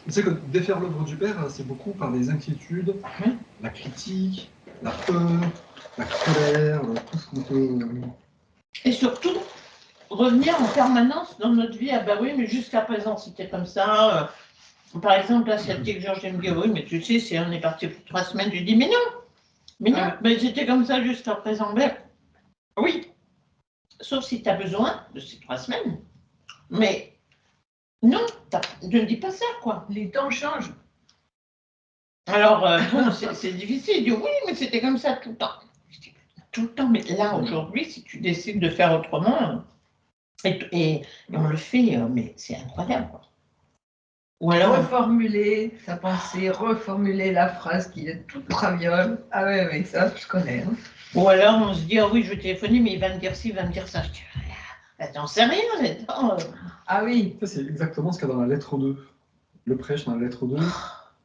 Tu sais que défaire l'œuvre du Père, c'est beaucoup par les inquiétudes, la critique, la peur, la colère, tout ce qu'on peut... Et surtout, revenir en permanence dans notre vie, ah bah oui, mais jusqu'à présent, c'était comme ça. Par exemple, là, sciatique, Georges me dit, oui, mais tu sais, on est parti pour 3 semaines. Je lui dis, mais non, mais c'était comme ça jusqu'à présent. Mais, oui, sauf si tu as besoin de ces 3 semaines. Mais non, je ne dis pas ça, quoi. Les temps changent. Alors, bon, c'est difficile. Il dit, oui, mais c'était comme ça tout le temps. Je dis, tout le temps, mais là, aujourd'hui, si tu décides de faire autrement, et on le fait, mais c'est incroyable, quoi. Ou alors reformuler sa pensée, reformuler la phrase qui est toute traviole. Ah ouais, mais ça, je connais. Hein. Ou alors on se dit, ah oui, je vais téléphoner, mais il va me dire ci, il va me dire ça. Je dis, attends, c'est rien, attends. Ah oui. Ça, c'est exactement ce qu'il y a dans la lettre 2. Le prêche dans la lettre 2.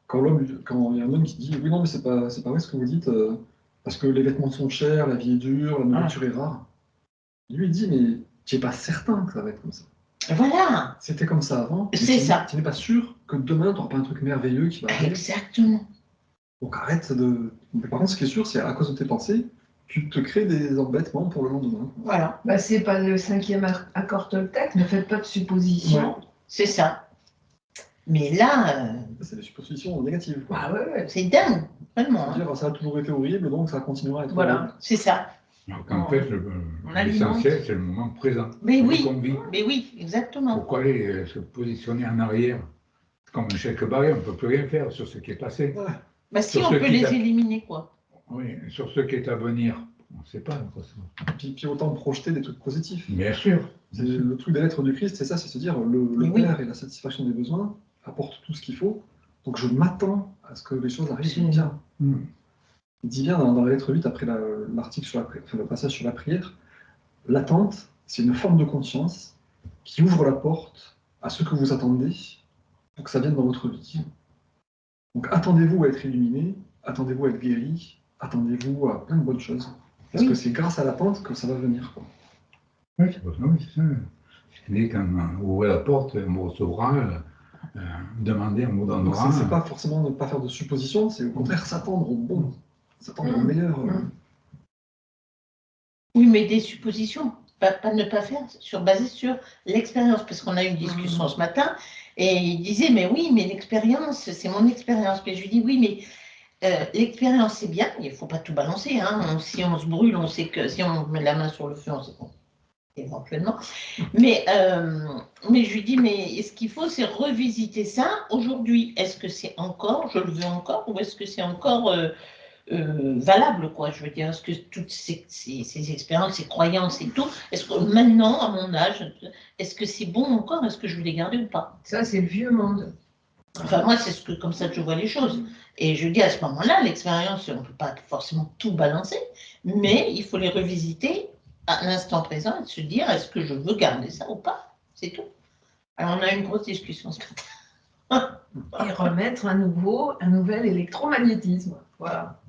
Quand il y a un homme qui dit, oui, non, mais c'est pas vrai ce que vous dites, parce que les vêtements sont chers, la vie est dure, la nourriture est rare. Lui, il dit, mais tu n'es pas certain que ça va être comme ça. Voilà. C'était comme ça avant. C'est ça. Tu n'es pas sûr que demain, tu n'auras pas un truc merveilleux qui va arriver. Exactement. Donc arrête de... Mais par contre, ce qui est sûr, c'est à cause de tes pensées, tu te crées des embêtements pour le lendemain. Voilà. Bah, c'est pas le 5e accord Toltec, ne faites pas de suppositions. Ouais. C'est ça. Mais là... C'est des suppositions négatives. Quoi. Ah ouais. C'est dingue, vraiment. C'est-à-dire, ça a toujours été horrible, donc ça continuera à être horrible. C'est ça. Donc en fait, l'essentiel, c'est le moment présent. Mais oui, exactement. Pourquoi aller se positionner en arrière? Comme un chèque barré, on ne peut plus rien faire sur ce qui est passé. Ouais. Bah si, on peut les éliminer, quoi. Oui, sur ce qui est à venir, on ne sait pas. Puis autant projeter des trucs positifs. Bien sûr. Le truc des lettres du Christ, c'est ça, c'est se dire, le Père et la satisfaction des besoins apportent tout ce qu'il faut, donc je m'attends à ce que les choses arrivent bien. Il dit bien dans la lettre 8, après l'article sur le passage sur la prière, l'attente, c'est une forme de conscience qui ouvre la porte à ce que vous attendez pour que ça vienne dans votre vie. Donc attendez-vous à être illuminé, attendez-vous à être guéri, attendez-vous à plein de bonnes choses. Parce que c'est grâce à l'attente que ça va venir. Quoi. Oui, c'est ça. Je dis quand on ouvre la porte, on vous recevra, demander, on vous donnera. C'est pas forcément ne pas faire de suppositions, c'est au contraire s'attendre au bon, s'attendre au meilleur. Oui, mais des suppositions, pas ne pas faire basé sur l'expérience, parce qu'on a eu une discussion ce matin, et il disait, mais oui, mais l'expérience, c'est mon expérience. Mais je lui dis, oui, mais l'expérience, c'est bien, il ne faut pas tout balancer. Hein. Si on se brûle, on sait que si on met la main sur le feu, on sait qu'on éventuellement. Mais je lui dis, mais ce qu'il faut, c'est revisiter ça aujourd'hui. Est-ce que c'est encore, je le veux encore, ou est-ce que c'est encore valable, quoi? Je veux dire, est-ce que toutes ces expériences, ces croyances et tout, est-ce que maintenant, à mon âge, est-ce que c'est bon encore? Est-ce que je veux les garder ou pas? Ça, c'est le vieux monde. Enfin, moi, c'est comme ça que je vois les choses. Et je dis, à ce moment-là, l'expérience, on ne peut pas forcément tout balancer, mais il faut les revisiter à l'instant présent et se dire, est-ce que je veux garder ça ou pas? C'est tout. Alors, on a eu une grosse discussion ce matin. Et remettre un nouvel électromagnétisme. Voilà.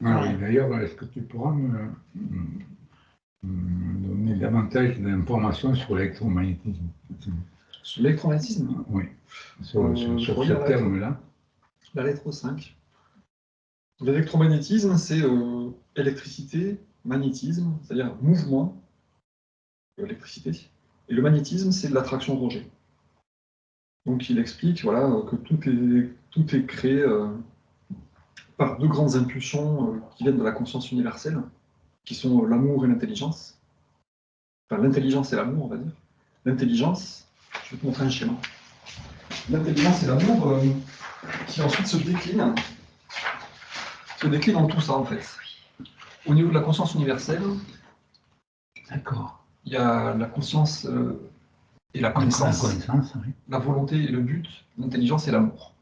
Ah, oui, d'ailleurs, est-ce que tu pourras me donner davantage d'informations sur l'électromagnétisme? Sur l'électromagnétisme? Oui. Sur ce terme-là. La lettre 5. L'électromagnétisme, c'est électricité, magnétisme, c'est-à-dire mouvement, électricité. Et le magnétisme, c'est de l'attraction rejet. Donc il explique voilà, que tout est créé par deux grandes impulsions qui viennent de la conscience universelle, qui sont l'amour et l'intelligence. Enfin, l'intelligence et l'amour, on va dire. L'intelligence, je vais te montrer un schéma. L'intelligence et l'amour qui ensuite se déclinent en tout ça, en fait. Au niveau de la conscience universelle, d'accord. Il y a la conscience et la connaissance, oui. La volonté et le but, l'intelligence et l'amour.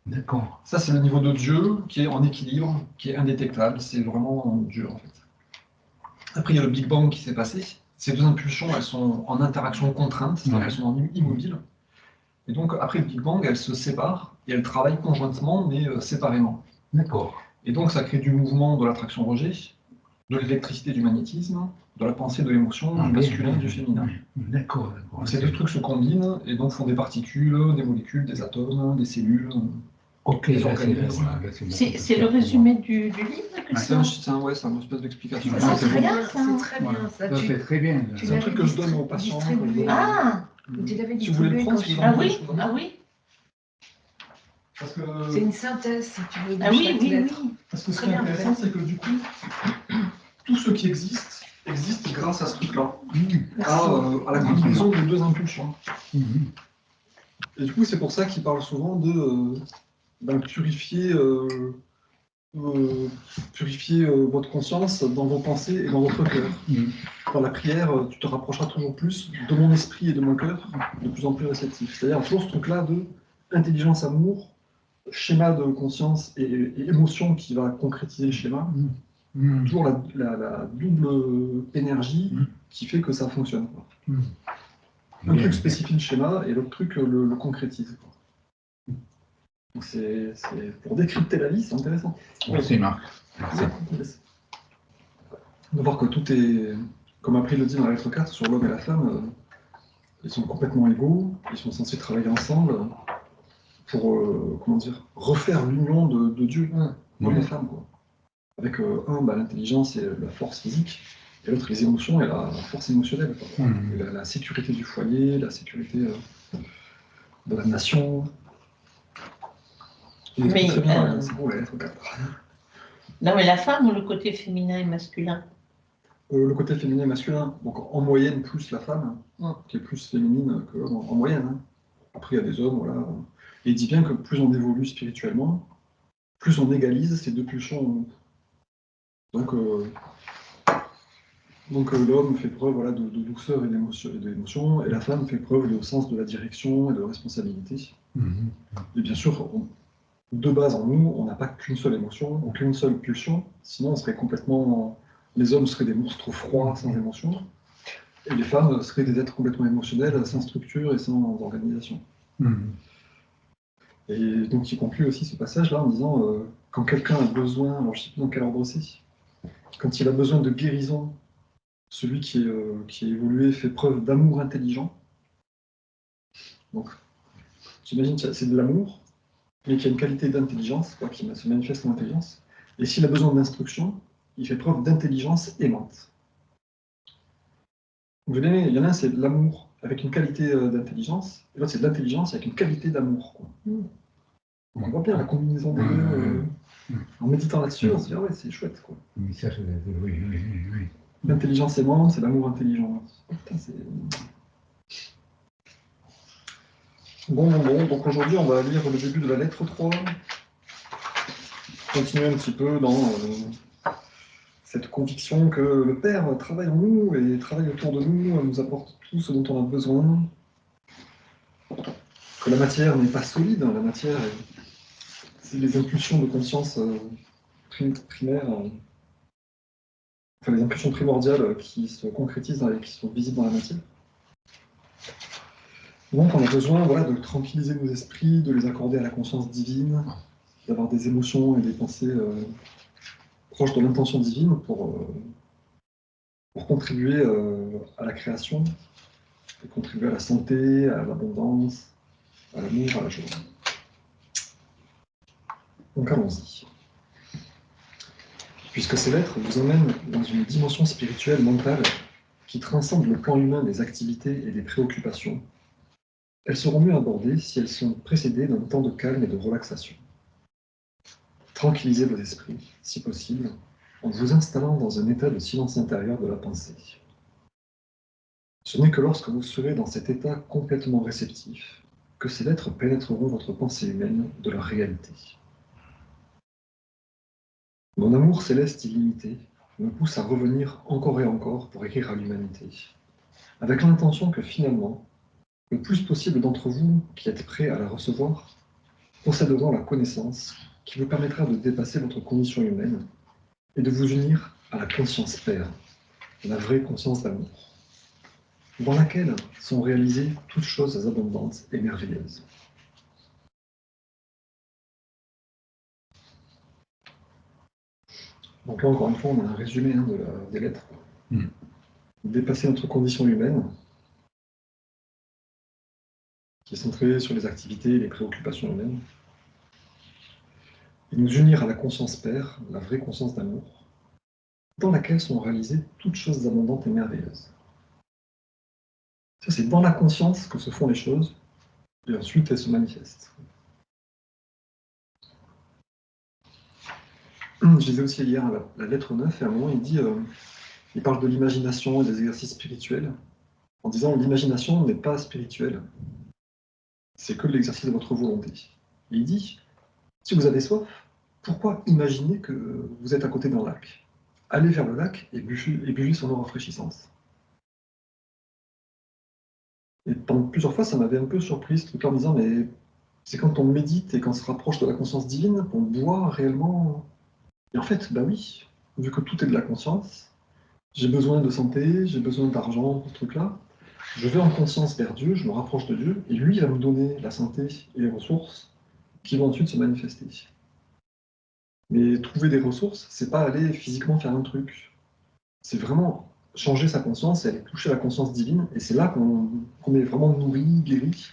D'accord. Ça, c'est le niveau de Dieu qui est en équilibre, qui est indétectable. C'est vraiment Dieu, en fait. Après, il y a le Big Bang qui s'est passé. Ces deux impulsions, elles sont en interaction contrainte, c'est-à-dire qu'elles sont immobiles. Et donc, après le Big Bang, elles se séparent et elles travaillent conjointement, mais séparément. D'accord. Et donc, ça crée du mouvement de l'attraction-rejet. de l'électricité, du magnétisme, de la pensée, de l'émotion, du masculin, du féminin. D'accord. Ces deux trucs se combinent et donc font des particules, des molécules, des atomes, des cellules. Ok, des là, organismes. C'est le résumé du livre que C'est un espèce d'explication. Ça, c'est bien, ça. c'est très bien, ça. Ça, c'est très bien. C'est un truc que je donne aux patients. distribué. Ah, Tu l'avais Si vous voulez le distribué prendre, quand si vous je- en ah voulez, oui, je vous en ah donne. oui, Parce que, C'est une synthèse, si tu veux, de ah oui, chaque oui, lettre. oui. parce que ce Très qui est bien intéressant, fait. c'est que du coup, tout ce qui existe grâce à ce truc-là, à la combinaison de deux impulsions. Et du coup, c'est pour ça qu'il parle souvent de purifier, votre conscience dans vos pensées et dans votre cœur. Dans la prière, tu te rapprocheras toujours plus de mon esprit et de mon cœur, de plus en plus réceptif. C'est-à-dire toujours ce truc-là de intelligence, amour, schéma de conscience et émotion qui va concrétiser le schéma. Toujours la double énergie qui fait que ça fonctionne. Un truc spécifie le schéma et l'autre truc le concrétise. Donc c'est pour décrypter la vie, c'est intéressant. Merci Marc. Merci. De voir que tout est, comme après il le dit dans la lettre 4, sur l'homme et la femme, ils sont complètement égaux, ils sont censés travailler ensemble pour refaire l'union de Dieu, homme et femme. Quoi. Avec l'intelligence et la force physique, et l'autre les émotions et la force émotionnelle. Et la sécurité du foyer, la sécurité de la nation. Mais, très bien, c'est beau la lettre 4. Non, mais la femme ou le côté féminin et masculin? Le côté féminin et masculin, donc en moyenne plus la femme, qui est plus féminine que l'homme en moyenne. Hein. Après, il y a des hommes, voilà. Et il dit bien que plus on évolue spirituellement, plus on égalise ces deux pulsions. Donc l'homme fait preuve voilà, de douceur et d'émotion, et la femme fait preuve au sens de la direction et de la responsabilité. Et bien sûr, de base en nous, on n'a pas qu'une seule émotion, ou qu'une seule pulsion, sinon on serait complètement... Les hommes seraient des monstres froids, sans émotion, et les femmes seraient des êtres complètement émotionnels, sans structure et sans organisation. Et donc il conclut aussi ce passage-là en disant quand quelqu'un a besoin, alors je ne sais plus dans quel ordre c'est, quand il a besoin de guérison, celui qui est évolué fait preuve d'amour intelligent. Donc, j'imagine que c'est de l'amour, mais qui a une qualité d'intelligence, qui se manifeste en intelligence. Et s'il a besoin d'instruction, il fait preuve d'intelligence aimante. Donc, il y en a un, c'est de l'amour avec une qualité d'intelligence, et l'autre, c'est de l'intelligence avec une qualité d'amour. On voit bien la combinaison des deux. En méditant là-dessus, on se dit, ah ouais, c'est chouette. Quoi. Oui. L'intelligence aimante, c'est l'amour intelligent. Putain, Bon, donc aujourd'hui, on va lire le début de la lettre 3. Continuer un petit peu dans cette conviction que le Père travaille en nous et travaille autour de nous, nous apporte tout ce dont on a besoin. Que la matière n'est pas solide, la matière, c'est les impulsions de conscience primaires, enfin les impulsions primordiales qui se concrétisent et qui sont visibles dans la matière. Donc on a besoin de tranquilliser nos esprits, de les accorder à la conscience divine, d'avoir des émotions et des pensées proches de l'intention divine pour contribuer à la création, et contribuer à la santé, à l'abondance, à l'amour, à la joie. Donc allons-y. Puisque ces lettres vous emmènent dans une dimension spirituelle mentale qui transcende le plan humain des activités et des préoccupations, elles seront mieux abordées si elles sont précédées d'un temps de calme et de relaxation. Tranquillisez vos esprits, si possible, en vous installant dans un état de silence intérieur de la pensée. Ce n'est que lorsque vous serez dans cet état complètement réceptif que ces lettres pénétreront votre pensée humaine de leur réalité. Mon amour céleste illimité me pousse à revenir encore et encore pour écrire à l'humanité, avec l'intention que finalement, le plus possible d'entre vous qui êtes prêts à la recevoir posséderont la connaissance qui vous permettra de dépasser votre condition humaine et de vous unir à la conscience Père, la vraie conscience d'amour, dans laquelle sont réalisées toutes choses abondantes et merveilleuses. Donc là, encore une fois, on a un résumé des lettres. Dépasser notre condition humaine, qui est centrée sur les activités et les préoccupations humaines, et nous unir à la conscience Père, la vraie conscience d'amour, dans laquelle sont réalisées toutes choses abondantes et merveilleuses. Ça, c'est dans la conscience que se font les choses, et ensuite elles se manifestent. Je disais aussi hier la lettre 9, et à un moment il parle de l'imagination et des exercices spirituels, en disant l'imagination n'est pas spirituelle, c'est que l'exercice de votre volonté. Et il dit, si vous avez soif, pourquoi imaginer que vous êtes à côté d'un lac? Allez vers le lac et buvez son eau rafraîchissante. Et pendant plusieurs fois, ça m'avait un peu surpris, ce truc en me disant, mais c'est quand on médite et qu'on se rapproche de la conscience divine qu'on voit réellement. Et en fait, bah oui, vu que tout est de la conscience, j'ai besoin de santé, j'ai besoin d'argent pour ce truc-là, je vais en conscience vers Dieu, je me rapproche de Dieu, et lui va me donner la santé et les ressources qui vont ensuite se manifester. Mais trouver des ressources, c'est pas aller physiquement faire un truc. C'est vraiment changer sa conscience et aller toucher la conscience divine, et c'est là qu'on est vraiment nourri, guéri,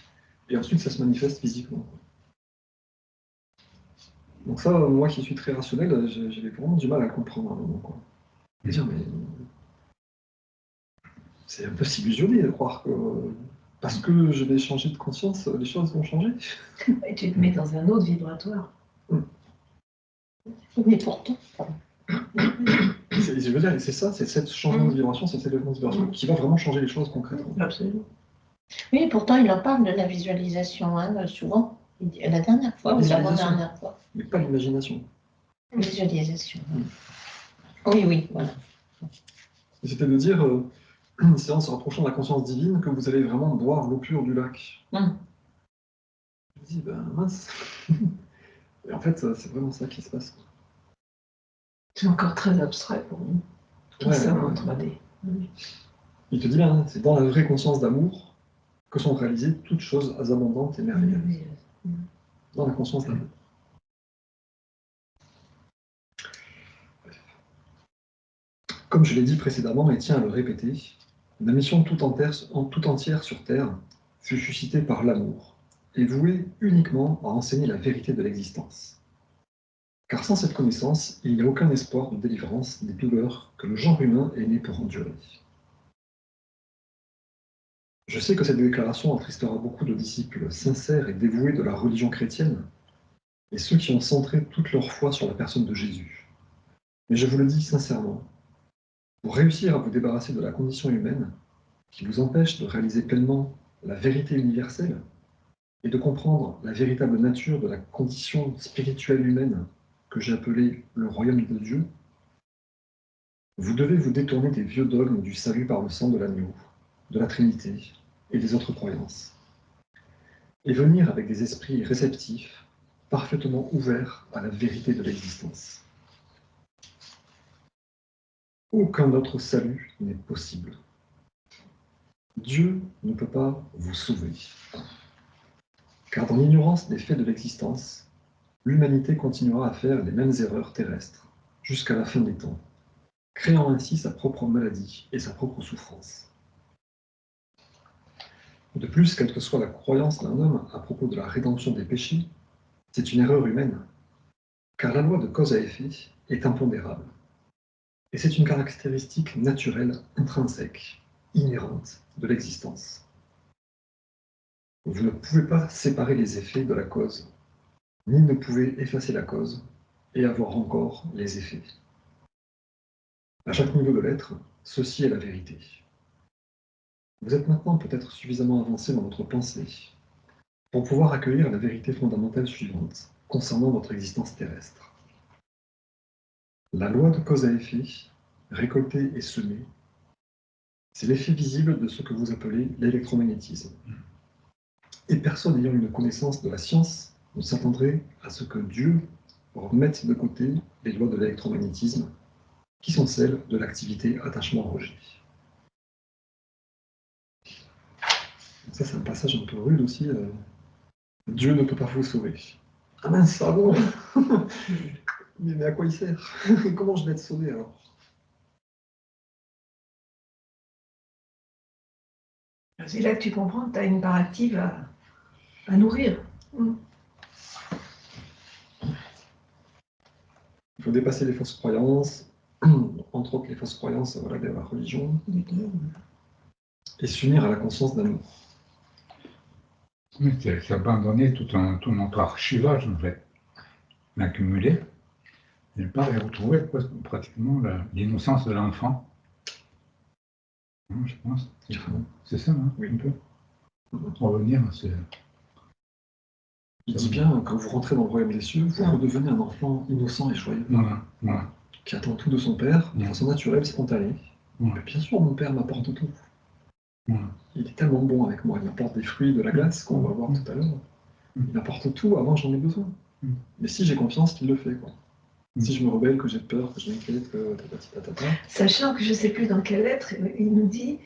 et ensuite ça se manifeste physiquement. Donc ça, moi qui suis très rationnel, j'avais vraiment du mal à le comprendre à un moment, quoi. Et dire, mais c'est un peu s'illusionner de croire que parce que je vais changer de conscience, les choses vont changer. Et tu te mets dans un autre vibratoire. Mais pourtant, Je veux dire, c'est ça, c'est ce changement de vibration, c'est cette élément de vibration qui va vraiment changer les choses concrètement. Absolument. oui, pourtant, il en parle de la visualisation, hein, souvent. La dernière fois ou l'avant-dernière fois. Mais pas l'imagination. Visualisation. Oui, oui, voilà. C'était de dire, c'est en se rapprochant de la conscience divine que vous allez vraiment boire l'eau pure du lac. Je me dis, ben mince. Et en fait, c'est vraiment ça qui se passe. C'est encore très abstrait pour nous. Tout ça en 3D. Il te dit bien, c'est dans la vraie conscience d'amour que sont réalisées toutes choses abondantes et merveilleuses. Dans la conscience d'amour. Comme je l'ai dit précédemment et tiens à le répéter, ma mission tout entière sur Terre fut suscitée par l'amour et vouée uniquement à enseigner la vérité de l'existence. Car sans cette connaissance, il n'y a aucun espoir de délivrance des douleurs que le genre humain est né pour endurer. Je sais que cette déclaration attristera beaucoup de disciples sincères et dévoués de la religion chrétienne, et ceux qui ont centré toute leur foi sur la personne de Jésus. Mais je vous le dis sincèrement, pour réussir à vous débarrasser de la condition humaine, qui vous empêche de réaliser pleinement la vérité universelle et de comprendre la véritable nature de la condition spirituelle humaine que j'ai appelée le royaume de Dieu, vous devez vous détourner des vieux dogmes du salut par le sang de l'agneau, de la Trinité et des autres croyances, et venir avec des esprits réceptifs, parfaitement ouverts à la vérité de l'existence. Aucun autre salut n'est possible. Dieu ne peut pas vous sauver. Car dans l'ignorance des faits de l'existence, l'humanité continuera à faire les mêmes erreurs terrestres jusqu'à la fin des temps, créant ainsi sa propre maladie et sa propre souffrance. De plus, quelle que soit la croyance d'un homme à propos de la rédemption des péchés, c'est une erreur humaine, car la loi de cause à effet est impondérable. Et c'est une caractéristique naturelle, intrinsèque, inhérente de l'existence. Vous ne pouvez pas séparer les effets de la cause, ni ne pouvez effacer la cause et avoir encore les effets. À chaque niveau de l'être, ceci est la vérité. Vous êtes maintenant peut-être suffisamment avancé dans votre pensée pour pouvoir accueillir la vérité fondamentale suivante concernant votre existence terrestre. La loi de cause à effet, récoltée et semée, c'est l'effet visible de ce que vous appelez l'électromagnétisme. Et personne ayant une connaissance de la science ne s'attendrait à ce que Dieu remette de côté les lois de l'électromagnétisme, qui sont celles de l'activité attachement-rejet. Ça, c'est un passage un peu rude aussi. Dieu ne peut pas vous sauver. Ah mince, ah bon. Mais à quoi il sert? Comment je vais être sauvé alors? C'est là que tu comprends que tu as une impérative à nourrir. Il faut dépasser les fausses croyances, entre autres les fausses croyances voilà, de la religion, et s'unir à la conscience d'amour. Oui, c'est abandonner tout notre archivage, en fait, l'accumuler, et ne pas retrouver pratiquement l'innocence de l'enfant. Je pense. C'est ça, hein, oui. Un peu. Revenir à ce... Il dit bien, quand vous rentrez dans le royaume des cieux, vous redevenez un enfant innocent et joyeux, qui attend tout de son père, de façon naturelle, spontanée. Mais bien sûr, mon père m'apporte tout. Il est tellement bon avec moi, il m'apporte des fruits, de la glace, qu'on va voir tout à l'heure. Il m'apporte tout avant que j'en ai besoin. Mais si j'ai confiance qu'il le fait, quoi. Si je me rebelle, que j'ai peur, que je m'inquiète, que tatata. Sachant que je ne sais plus dans quelle lettre, il nous dit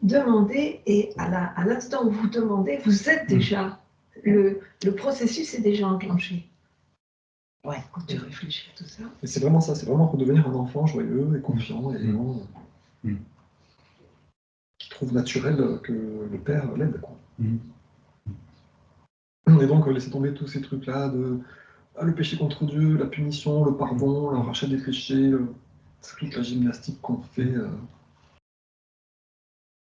demandez, et à l'instant où vous demandez, vous êtes déjà. Le processus est déjà enclenché. Ouais, quand tu réfléchis à tout ça. Et c'est vraiment ça, c'est vraiment redevenir un enfant joyeux et confiant et aimant, qui trouve naturel que le père l'aide, quoi. Et donc laisser tomber tous ces trucs-là de le péché contre Dieu, la punition, le pardon, le rachat des péchés, toute la gymnastique qu'on fait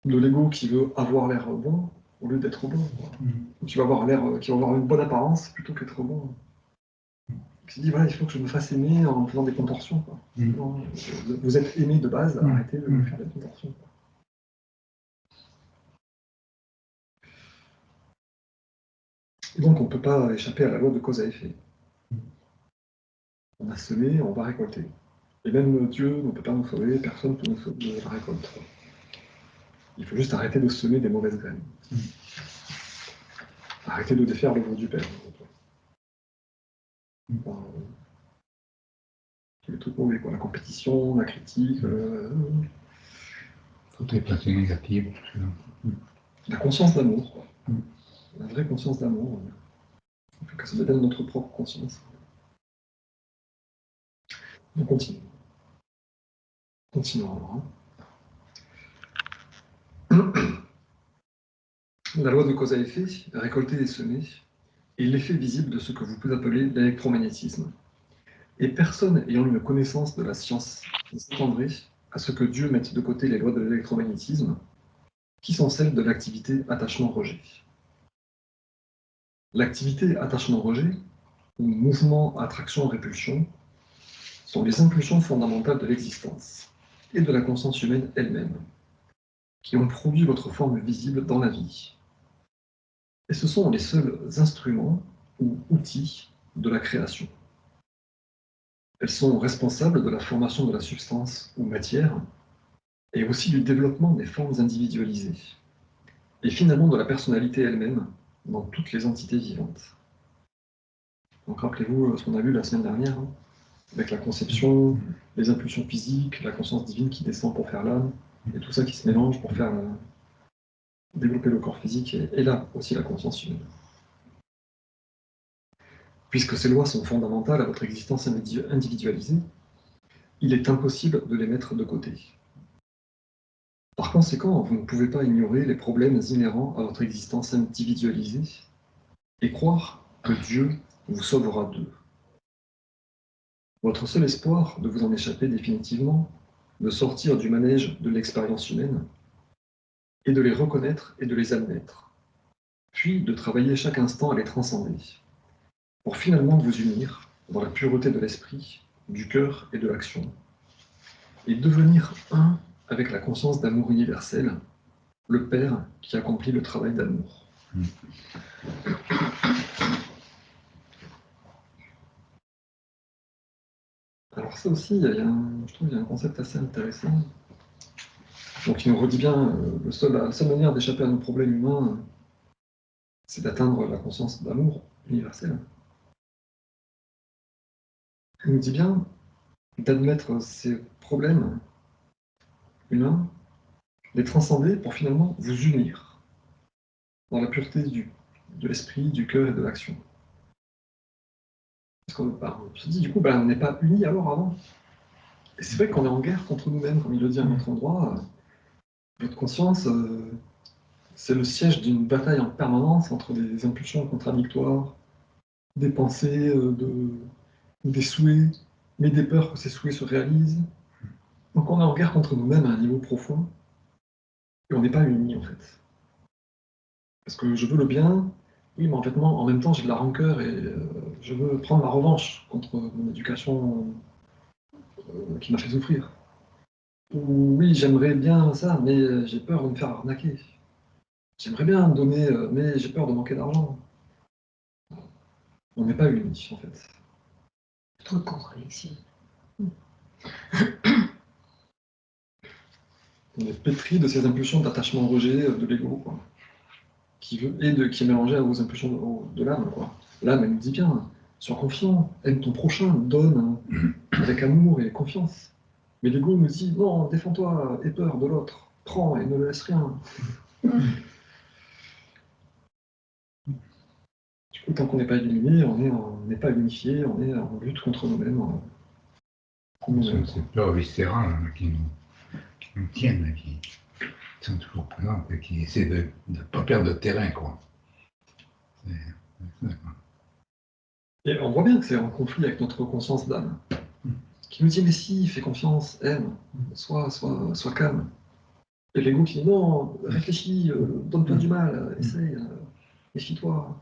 de l'ego qui veut avoir l'air bon au lieu d'être bon. Qui va avoir une bonne apparence plutôt qu'être bon. Qui se dit voilà, il faut que je me fasse aimer en faisant des contorsions. Quoi. Non, vous êtes aimé de base, arrêtez de faire des contorsions. Quoi. Et donc on ne peut pas échapper à la loi de cause à effet. On a semé, on va récolter. Et même Dieu ne peut pas nous sauver, personne ne peut nous sauver de la récolte. Il faut juste arrêter de semer des mauvaises graines. Arrêter de défaire le veau du Père. Enfin, tous les trucs mauvais, quoi. La compétition, la critique. Toutes les pensées négatives. La conscience d'amour, quoi. La vraie conscience d'amour. Il faut que ça devienne notre propre conscience. On continue. Continuons alors. La loi de cause à effet, récolter et semer, est l'effet visible de ce que vous pouvez appeler l'électromagnétisme. Et personne ayant une connaissance de la science ne s'attendrait à ce que Dieu mette de côté les lois de l'électromagnétisme, qui sont celles de l'activité attachement-rejet. L'activité attachement-rejet, ou mouvement attraction-répulsion, sont les impulsions fondamentales de l'existence et de la conscience humaine elle-même, qui ont produit votre forme visible dans la vie. Et ce sont les seuls instruments ou outils de la création. Elles sont responsables de la formation de la substance ou matière, et aussi du développement des formes individualisées, et finalement de la personnalité elle-même dans toutes les entités vivantes. Donc rappelez-vous ce qu'on a vu la semaine dernière, avec la conception, les impulsions physiques, la conscience divine qui descend pour faire l'âme, et tout ça qui se mélange pour faire développer le corps physique, et là aussi la conscience humaine. Puisque ces lois sont fondamentales à votre existence individualisée, il est impossible de les mettre de côté. Par conséquent, vous ne pouvez pas ignorer les problèmes inhérents à votre existence individualisée et croire que Dieu vous sauvera d'eux. Votre seul espoir de vous en échapper définitivement, de sortir du manège de l'expérience humaine, est de les reconnaître et de les admettre, puis de travailler chaque instant à les transcender, pour finalement vous unir dans la pureté de l'esprit, du cœur et de l'action, et devenir un avec la conscience d'amour universel, le Père qui accomplit le travail d'amour. Alors ça aussi, je trouve qu'il y a un concept assez intéressant. Donc il nous redit bien, la seule manière d'échapper à nos problèmes humains, c'est d'atteindre la conscience d'amour universel. Il nous dit bien d'admettre ces problèmes humains, les transcender pour finalement vous unir dans la pureté de l'esprit, du cœur et de l'action. Parce qu'on se dit, du coup, on n'est pas unis alors avant. Et c'est vrai qu'on est en guerre contre nous-mêmes, comme il le dit à un autre endroit. Votre conscience, c'est le siège d'une bataille en permanence entre des impulsions contradictoires, des pensées, des souhaits, mais des peurs que ces souhaits se réalisent. Donc on est en guerre contre nous-mêmes à un niveau profond, et on n'est pas unis en fait. Parce que je veux le bien, oui, mais en même temps j'ai de la rancœur et je veux prendre ma revanche contre mon éducation qui m'a fait souffrir. Ou oui, j'aimerais bien ça, mais j'ai peur de me faire arnaquer. J'aimerais bien donner, mais j'ai peur de manquer d'argent. On n'est pas unis en fait. Trop contradiction. On est pétri de ces impulsions d'attachement-rejet de l'ego, quoi. Qui est mélangé aux impulsions de l'âme, quoi. L'âme, elle nous dit bien, sois confiant, aime ton prochain, donne avec amour et confiance. Mais l'ego nous dit, non, défends-toi, aie peur de l'autre, prends et ne le laisse rien. Du coup, tant qu'on n'est pas illuminé, on n'est pas unifié, on est en lutte contre nous-mêmes. C'est peurs viscérales qui nous tiennent, qui sont toujours présentes et qui essaient de ne pas perdre de terrain, quoi. Et on voit bien que c'est en conflit avec notre conscience d'âme, qui nous dit, mais si, fais confiance, aime, sois calme. Et l'ego qui dit, non, réfléchis, donne-toi du mal, essaye, méfie-toi.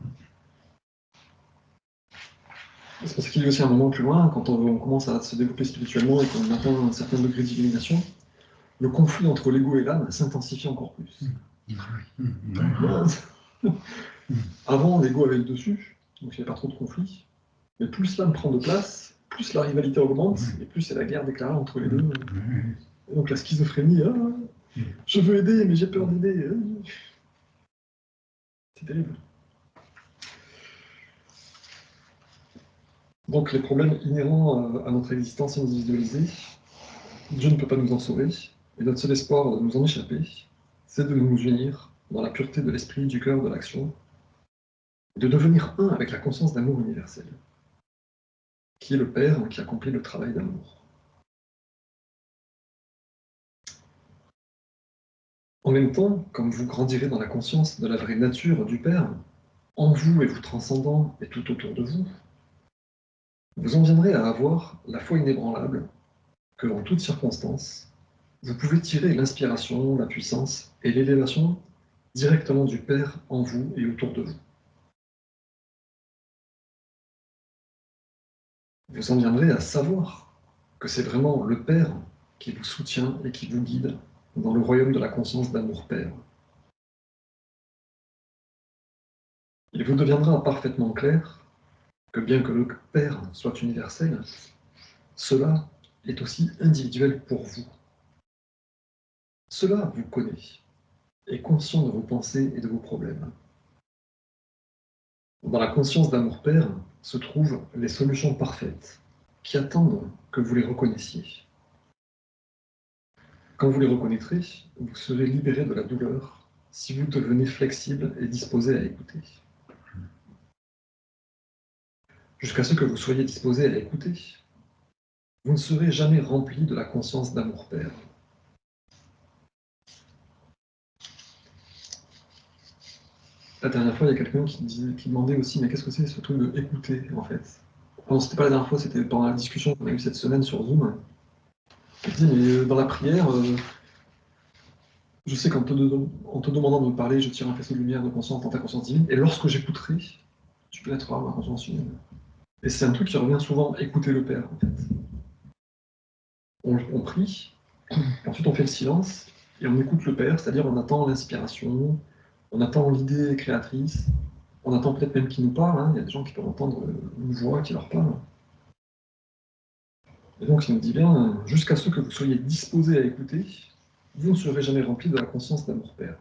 C'est pour ça qu'il y a aussi un moment plus loin, quand on commence à se développer spirituellement et qu'on atteint un certain degré d'illumination, le conflit entre l'ego et l'âme s'intensifie encore plus. Avant, l'ego avait le dessus, donc il n'y avait pas trop de conflit. Mais plus l'âme prend de place, plus la rivalité augmente, et plus c'est la guerre déclarée entre les deux. Et donc la schizophrénie, je veux aider, mais j'ai peur d'aider. C'est terrible. Donc les problèmes inhérents à notre existence individualisée, Dieu ne peut pas nous en sauver, et notre seul espoir de nous en échapper, c'est de nous unir dans la pureté de l'esprit, du cœur, de l'action, et de devenir un avec la conscience d'amour universel, qui est le Père qui accomplit le travail d'amour. En même temps, comme vous grandirez dans la conscience de la vraie nature du Père, en vous et vous transcendant et tout autour de vous, vous en viendrez à avoir la foi inébranlable que, en toutes circonstances, vous pouvez tirer l'inspiration, la puissance et l'élévation directement du Père en vous et autour de vous. Vous en viendrez à savoir que c'est vraiment le Père qui vous soutient et qui vous guide dans le royaume de la conscience d'amour Père. Il vous deviendra parfaitement clair que bien que le Père soit universel, cela est aussi individuel pour vous. Cela vous connaît, est conscient de vos pensées et de vos problèmes. Dans la conscience d'amour Père se trouvent les solutions parfaites qui attendent que vous les reconnaissiez. Quand vous les reconnaîtrez, vous serez libéré de la douleur si vous devenez flexible et disposé à écouter. Jusqu'à ce que vous soyez disposé à écouter, vous ne serez jamais rempli de la conscience d'amour Père. La dernière fois, il y a quelqu'un qui demandait aussi, mais qu'est-ce que c'est ce truc de écouter, en fait? Non, c'était pas la dernière fois, c'était pendant la discussion qu'on a eue cette semaine sur Zoom. Il dit, mais dans la prière, je sais qu'en te demandant de me parler, je tire un faisceau de lumière de conscience dans ta conscience divine, et lorsque j'écouterai, tu pénétreras ma conscience humaine. Et c'est un truc qui revient souvent, écouter le Père, en fait. On prie, ensuite on fait le silence, et on écoute le Père, c'est-à-dire on attend l'inspiration, on attend l'idée créatrice, on attend peut-être même qu'il nous parle, hein. Il y a des gens qui peuvent entendre une voix qui leur parle. Et donc il nous dit bien, jusqu'à ce que vous soyez disposés à écouter, vous ne serez jamais remplis de la conscience d'amour Père.